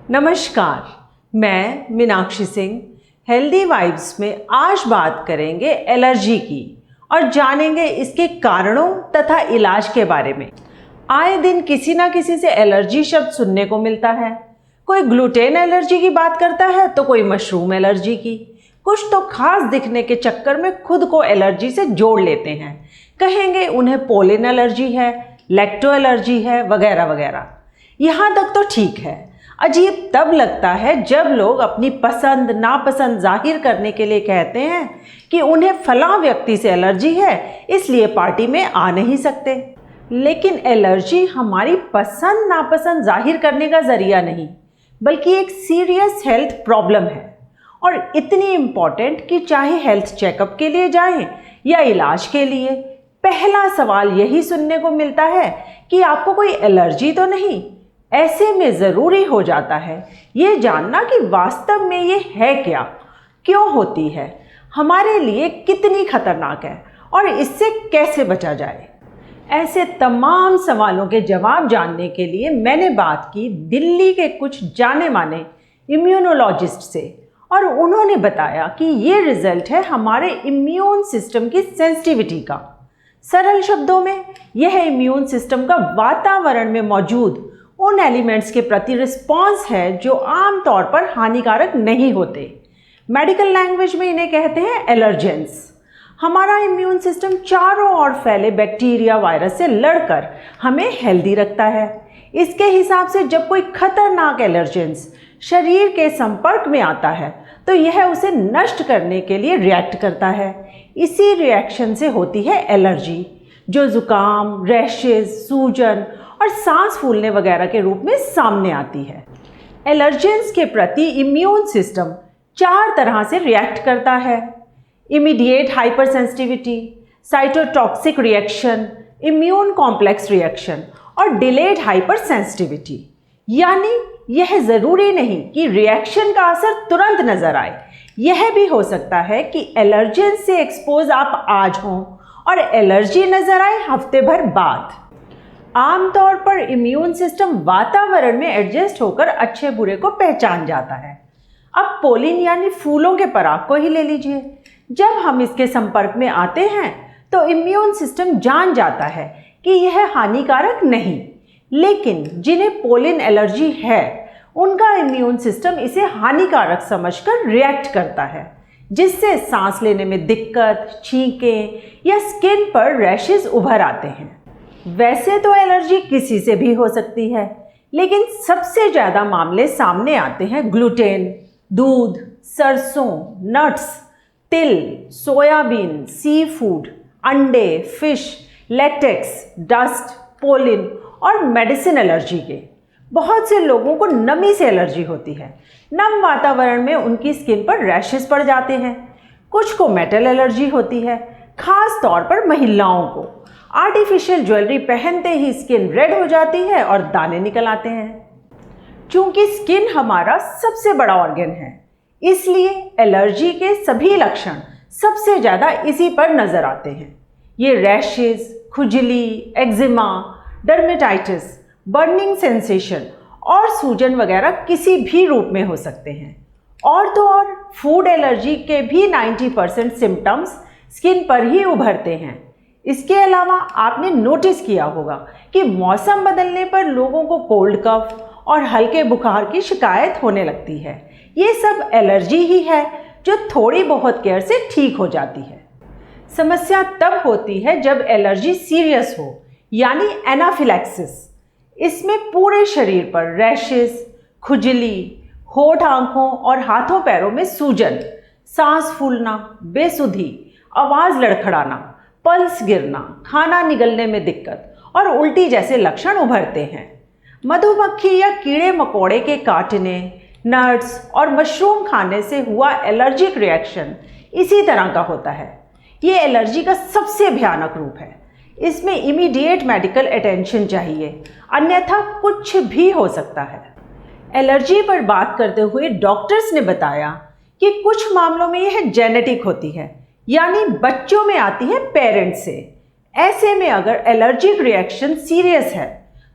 नमस्कार, मैं Meenakshi Singh. Healthy vibes में आज बात करेंगे एलर्जी की और जानेंगे इसके कारणों तथा इलाज के बारे में। आए दिन किसी ना किसी से एलर्जी शब्द सुनने को मिलता है। कोई ग्लूटेन एलर्जी की बात करता है तो कोई मशरूम एलर्जी की। कुछ तो खास दिखने के चक्कर में खुद को एलर्जी से जोड़ लेते हैं। कहेंगे उन्हें पोलन एलर्जी है, लैक्टो एलर्जी है, वगैरह वगैरह। यहाँ तक तो ठीक है। अजीब तब लगता है जब लोग अपनी पसंद नापसंद जाहिर करने के लिए कहते हैं कि उन्हें फलां व्यक्ति से एलर्जी है, इसलिए पार्टी में आ नहीं सकते। लेकिन एलर्जी हमारी पसंद नापसंद जाहिर करने का जरिया नहीं, बल्कि एक सीरियस हेल्थ प्रॉब्लम है और इतनी इम्पॉर्टेंट कि चाहे हेल्थ चेकअप के लिए जाएं या इलाज के लिए, पहला सवाल यही सुनने को मिलता है कि आपको कोई एलर्जी तो नहीं। ऐसे में ज़रूरी हो जाता है ये जानना कि वास्तव में ये है क्या, क्यों होती है, हमारे लिए कितनी खतरनाक है और इससे कैसे बचा जाए। ऐसे तमाम सवालों के जवाब जानने के लिए मैंने बात की दिल्ली के कुछ जाने माने इम्यूनोलॉजिस्ट से और उन्होंने बताया कि ये रिजल्ट है हमारे इम्यून सिस्टम की सेंसिटिविटी का। सरल शब्दों में यह इम्यून सिस्टम का वातावरण में मौजूद उन एलिमेंट्स के प्रति रिस्पॉन्स है जो आमतौर पर हानिकारक नहीं होते। मेडिकल लैंग्वेज में इन्हें कहते हैं एलर्जेंस। हमारा इम्यून सिस्टम चारों ओर फैले बैक्टीरिया वायरस से लड़कर हमें हेल्दी रखता है। इसके हिसाब से जब कोई खतरनाक एलर्जेंस शरीर के संपर्क में आता है तो यह उसे नष्ट करने के लिए रिएक्ट करता है। इसी रिएक्शन से होती है एलर्जी, जो जुकाम, रैशेज, सूजन और सांस फूलने वगैरह के रूप में सामने आती है। एलर्जेंस के प्रति इम्यून सिस्टम 4 तरह से रिएक्ट करता है: immediate hyper sensitivity, cytotoxic reaction, immune complex reaction और डिलेड हाइपर सेंसिटिविटी। यानी यह ज़रूरी नहीं कि रिएक्शन का असर तुरंत नज़र आए। यह भी हो सकता है कि एलर्जेंस से एक्सपोज आप आज हों और एलर्जी नज़र आए हफ्ते भर बाद। आमतौर पर इम्यून सिस्टम वातावरण में एडजस्ट होकर अच्छे बुरे को पहचान जाता है। अब पोलिन यानी फूलों के पराग को ही ले लीजिए। जब हम इसके संपर्क में आते हैं तो इम्यून सिस्टम जान जाता है कि यह हानिकारक नहीं, लेकिन जिन्हें पोलिन एलर्जी है उनका इम्यून सिस्टम इसे हानिकारक समझकर रिएक्ट करता है, जिससे सांस लेने में दिक्कत, छींकें या स्किन पर रैशेज उभर आते हैं। वैसे तो एलर्जी किसी से भी हो सकती है, लेकिन सबसे ज़्यादा मामले सामने आते हैं ग्लूटेन, दूध, सरसों, नट्स, तिल, सोयाबीन, सी फूड, अंडे, फिश, लेटेक्स, डस्ट, पोलिन और मेडिसिन एलर्जी के। बहुत से लोगों को नमी से एलर्जी होती है। नम वातावरण में उनकी स्किन पर रैशेस पड़ जाते हैं। कुछ को मेटल एलर्जी होती है, खास तौर पर महिलाओं को। आर्टिफिशियल ज्वेलरी पहनते ही स्किन रेड हो जाती है और दाने निकल आते हैं। चूंकि स्किन हमारा सबसे बड़ा ऑर्गन है, इसलिए एलर्जी के सभी लक्षण सबसे ज़्यादा इसी पर नज़र आते हैं। ये रैशेज, खुजली, एक्जिमा, डर्मेटाइटिस, बर्निंग सेंसेशन और सूजन वगैरह किसी भी रूप में हो सकते हैं। और तो और फूड एलर्जी के भी 90% सिम्टम्स स्किन पर ही उभरते हैं। इसके अलावा आपने नोटिस किया होगा कि मौसम बदलने पर लोगों को कोल्ड कफ और हल्के बुखार की शिकायत होने लगती है। ये सब एलर्जी ही है जो थोड़ी बहुत केयर से ठीक हो जाती है। समस्या तब होती है जब एलर्जी सीरियस हो, यानी एनाफिलैक्सिस। इसमें पूरे शरीर पर रैशेस, खुजली, होठ, आंखों और हाथों पैरों में सूजन, सांस फूलना, बेसुधी, आवाज़ लड़खड़ाना, पल्स गिरना, खाना निगलने में दिक्कत और उल्टी जैसे लक्षण उभरते हैं। मधुमक्खी या कीड़े मकोड़े के काटने, नट्स और मशरूम खाने से हुआ एलर्जिक रिएक्शन इसी तरह का होता है। ये एलर्जी का सबसे भयानक रूप है। इसमें इमीडिएट मेडिकल अटेंशन चाहिए, अन्यथा कुछ भी हो सकता है। एलर्जी पर बात करते हुए डॉक्टर्स ने बताया कि कुछ मामलों में यह जेनेटिक होती है, यानी बच्चों में आती है पेरेंट्स से। ऐसे में अगर एलर्जिक रिएक्शन सीरियस है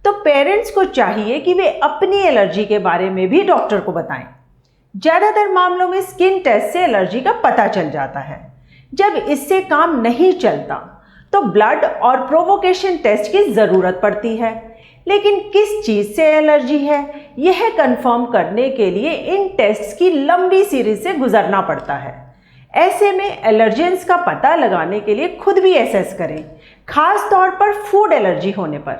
तो पेरेंट्स को चाहिए कि वे अपनी एलर्जी के बारे में भी डॉक्टर को बताएं। ज़्यादातर मामलों में स्किन टेस्ट से एलर्जी का पता चल जाता है। जब इससे काम नहीं चलता तो ब्लड और प्रोवोकेशन टेस्ट की ज़रूरत पड़ती है। लेकिन किस चीज़ से एलर्जी है यह कंफर्म करने के लिए इन टेस्ट्स की लंबी सीरीज से गुजरना पड़ता है। ऐसे में एलर्जेंस का पता लगाने के लिए खुद भी एसेस करें, खास तौर पर फूड एलर्जी होने पर।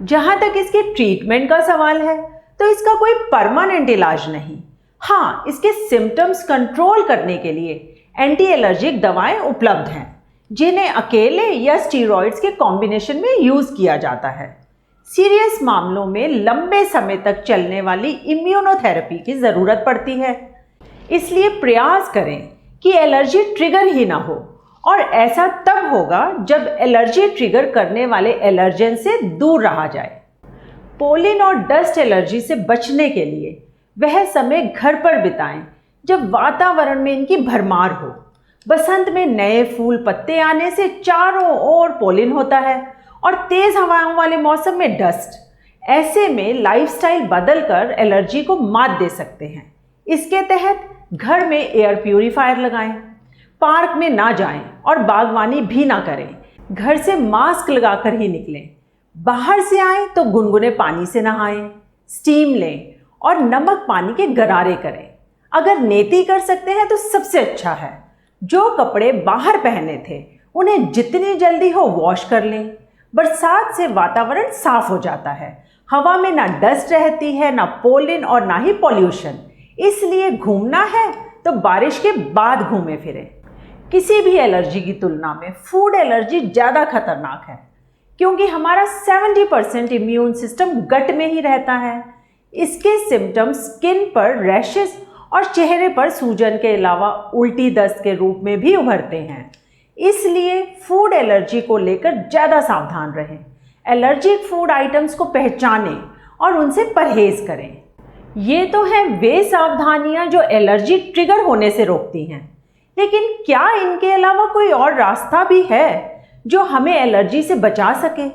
जहाँ तक इसके ट्रीटमेंट का सवाल है तो इसका कोई परमानेंट इलाज नहीं। हाँ, इसके सिम्टम्स कंट्रोल करने के लिए एंटी एलर्जिक दवाएं उपलब्ध हैं, जिन्हें अकेले या स्टीरॉइड्स के कॉम्बिनेशन में यूज़ किया जाता है। सीरियस मामलों में लंबे समय तक चलने वाली इम्यूनोथेरेपी की ज़रूरत पड़ती है। इसलिए प्रयास करें कि एलर्जी ट्रिगर ही ना हो, और ऐसा तब होगा जब एलर्जी ट्रिगर करने वाले एलर्जेन से दूर रहा जाए। पोलिन और डस्ट एलर्जी से बचने के लिए वह समय घर पर बिताएं जब वातावरण में इनकी भरमार हो। बसंत में नए फूल पत्ते आने से चारों ओर पोलिन होता है और तेज हवाओं वाले मौसम में डस्ट। ऐसे में लाइफस्टाइल बदलकर एलर्जी को मात दे सकते हैं। इसके तहत घर में एयर प्यूरीफायर लगाएं, पार्क में ना जाएं और बागवानी भी ना करें। घर से मास्क लगाकर ही निकलें। बाहर से आएं तो गुनगुने पानी से नहाएं, स्टीम लें और नमक पानी के गरारे करें। अगर नेती कर सकते हैं तो सबसे अच्छा है। जो कपड़े बाहर पहने थे उन्हें जितनी जल्दी हो वॉश कर लें। बरसात से वातावरण साफ हो जाता है। हवा में ना डस्ट रहती है, ना पोलिन और ना ही पॉल्यूशन। इसलिए घूमना है तो बारिश के बाद घूमें फिरें। किसी भी एलर्जी की तुलना में फूड एलर्जी ज़्यादा खतरनाक है, क्योंकि हमारा 70% इम्यून सिस्टम गट में ही रहता है। इसके सिम्टम्स स्किन पर रैशेस और चेहरे पर सूजन के अलावा उल्टी दस्त के रूप में भी उभरते हैं। इसलिए फूड एलर्जी को लेकर ज़्यादा सावधान रहें। एलर्जिक फूड आइटम्स को पहचानें और उनसे परहेज करें। ये तो हैं वे सावधानियां जो एलर्जी ट्रिगर होने से रोकती हैं, लेकिन क्या इनके अलावा कोई और रास्ता भी है जो हमें एलर्जी से बचा सके?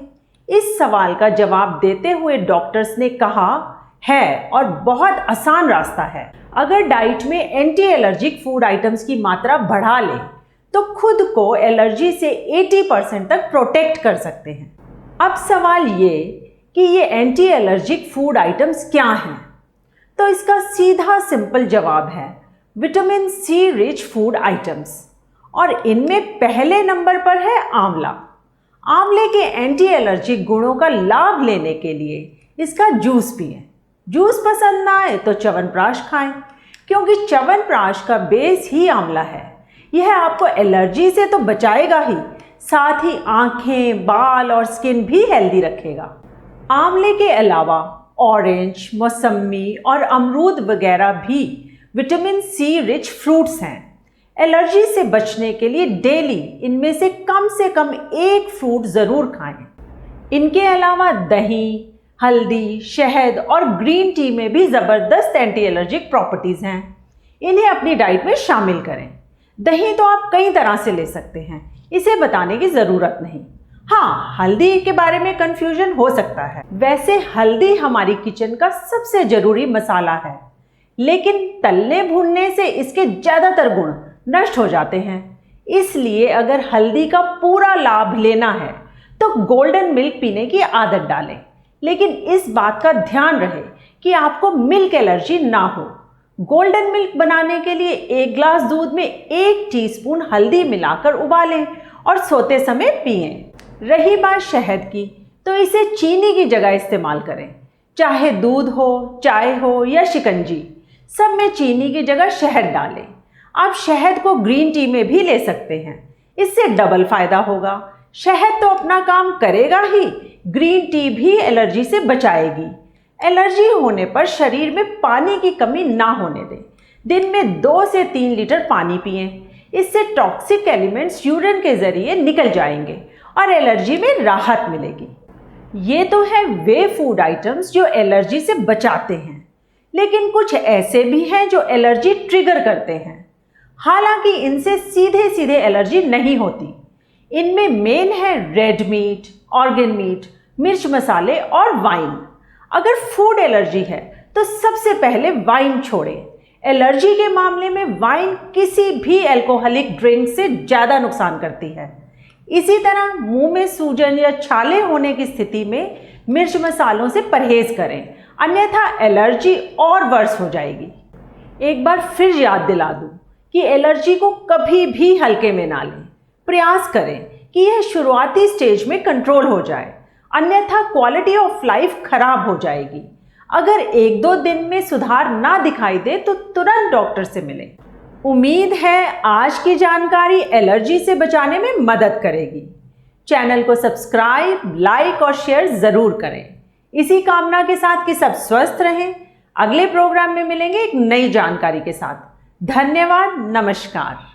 इस सवाल का जवाब देते हुए डॉक्टर्स ने कहा है, और बहुत आसान रास्ता है। अगर डाइट में एंटी एलर्जिक फूड आइटम्स की मात्रा बढ़ा लें तो खुद को एलर्जी से 80% तक प्रोटेक्ट कर सकते हैं। अब सवाल ये कि ये एंटी एलर्जिक फूड आइटम्स क्या हैं? तो इसका सीधा सिंपल जवाब है vitamin C rich food items, और इनमें पहले नंबर पर है आंवला। आंवले के एंटी एलर्जिक गुणों का लाभ लेने के लिए इसका जूस पिएं। जूस पसंद ना आए तो च्यवनप्राश खाएं, क्योंकि च्यवनप्राश का बेस ही आंवला है। यह आपको एलर्जी से तो बचाएगा ही, साथ ही आंखें, बाल और स्किन भी हेल्दी रखेगा। आंवले के अलावा ऑरेंज, मौसम्मी और अमरूद वगैरह भी विटामिन सी रिच फ्रूट्स हैं। एलर्जी से बचने के लिए डेली इनमें से कम एक फ्रूट ज़रूर खाएं। इनके अलावा दही, हल्दी, शहद और ग्रीन टी में भी ज़बरदस्त एंटी एलर्जिक प्रॉपर्टीज़ हैं। इन्हें अपनी डाइट में शामिल करें। दही तो आप कई तरह से ले सकते हैं, इसे बताने की ज़रूरत नहीं। हाँ, हल्दी के बारे में कन्फ्यूजन हो सकता है। वैसे हल्दी हमारी किचन का सबसे ज़रूरी मसाला है, लेकिन तलने भूनने से इसके ज़्यादातर गुण नष्ट हो जाते हैं। इसलिए अगर हल्दी का पूरा लाभ लेना है तो गोल्डन मिल्क पीने की आदत डालें, लेकिन इस बात का ध्यान रहे कि आपको मिल्क एलर्जी ना हो। गोल्डन मिल्क बनाने के लिए 1 ग्लास दूध में 1 टीस्पून हल्दी मिलाकर उबालें और सोते समय पिएं। रही बात शहद की, तो इसे चीनी की जगह इस्तेमाल करें। चाहे दूध हो, चाय हो या शिकंजी, सब में चीनी की जगह शहद डालें। आप शहद को ग्रीन टी में भी ले सकते हैं, इससे डबल फायदा होगा। शहद तो अपना काम करेगा ही, ग्रीन टी भी एलर्जी से बचाएगी। एलर्जी होने पर शरीर में पानी की कमी ना होने दें। दिन में 2 से 3 लीटर पानी पिएं। इससे टॉक्सिक एलिमेंट्स यूरिन के जरिए निकल जाएंगे और एलर्जी में राहत मिलेगी। ये तो है वे फूड आइटम्स जो एलर्जी से बचाते हैं, लेकिन कुछ ऐसे भी हैं जो एलर्जी ट्रिगर करते हैं। हालांकि इनसे सीधे सीधे एलर्जी नहीं होती। इनमें मेन है रेड मीट, ऑर्गन मीट, मिर्च मसाले और वाइन। अगर फूड एलर्जी है तो सबसे पहले वाइन छोड़ें। एलर्जी के मामले में वाइन किसी भी अल्कोहलिक ड्रिंक से ज़्यादा नुकसान करती है। इसी तरह मुंह में सूजन या छाले होने की स्थिति में मिर्च मसालों से परहेज करें, अन्यथा एलर्जी और वर्स हो जाएगी। एक बार फिर याद दिला दूं कि एलर्जी को कभी भी हल्के में ना लें। प्रयास करें कि यह शुरुआती स्टेज में कंट्रोल हो जाए, अन्यथा क्वालिटी ऑफ लाइफ खराब हो जाएगी। अगर 1-2 दिन में सुधार ना दिखाई दे तो तुरंत डॉक्टर से मिलें। उम्मीद है आज की जानकारी एलर्जी से बचाने में मदद करेगी। चैनल को सब्सक्राइब, लाइक और शेयर ज़रूर करें। इसी कामना के साथ कि सब स्वस्थ रहें। अगले प्रोग्राम में मिलेंगे एक नई जानकारी के साथ। धन्यवाद, नमस्कार।